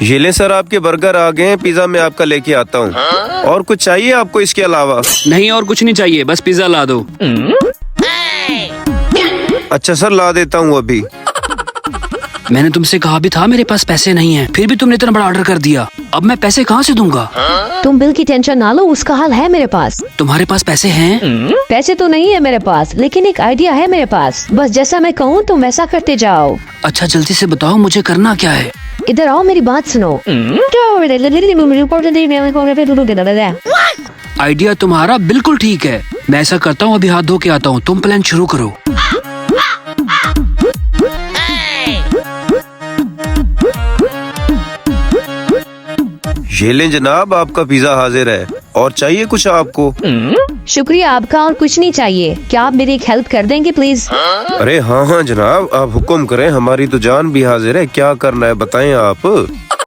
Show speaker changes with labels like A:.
A: ये ले सर, आपके बर्गर आ गए हैं, पिज्जा मैं आपका लेके आता हूँ। और कुछ चाहिए आपको इसके अलावा?
B: नहीं, और कुछ नहीं चाहिए, बस पिज्जा ला दो।
A: अच्छा सर, ला देता हूँ अभी।
B: मैंने तुमसे कहा भी था मेरे पास पैसे नहीं है, फिर भी तुमने इतना बड़ा ऑर्डर कर दिया। अब मैं पैसे कहाँ से दूंगा?
C: तुम बिल की टेंशन ना लो, उसका हल है मेरे पास।
B: तुम्हारे पास पैसे हैं?
C: पैसे तो नहीं है मेरे पास, लेकिन एक आइडिया है मेरे पास। बस जैसा मैं कहूँ तुम वैसा करते जाओ।
B: अच्छा, जल्दी से बताओ मुझे करना क्या है।
C: इधर आओ, मेरी बात सुनो।
B: आइडिया तुम्हारा बिल्कुल ठीक है। मैं ऐसा करता हूँ, अभी हाथ धो के आता हूँ, तुम प्लान शुरू करो।
A: ये लें जनाब, आपका पिज्जा हाजिर है। और चाहिए कुछ आपको?
C: शुक्रिया आपका, और कुछ नहीं चाहिए। क्या आप मेरी एक हेल्प कर देंगे प्लीज?
A: अरे हाँ हाँ जनाब, आप हुक्म करें, हमारी तो जान भी हाजिर है। क्या करना है बताएं आप।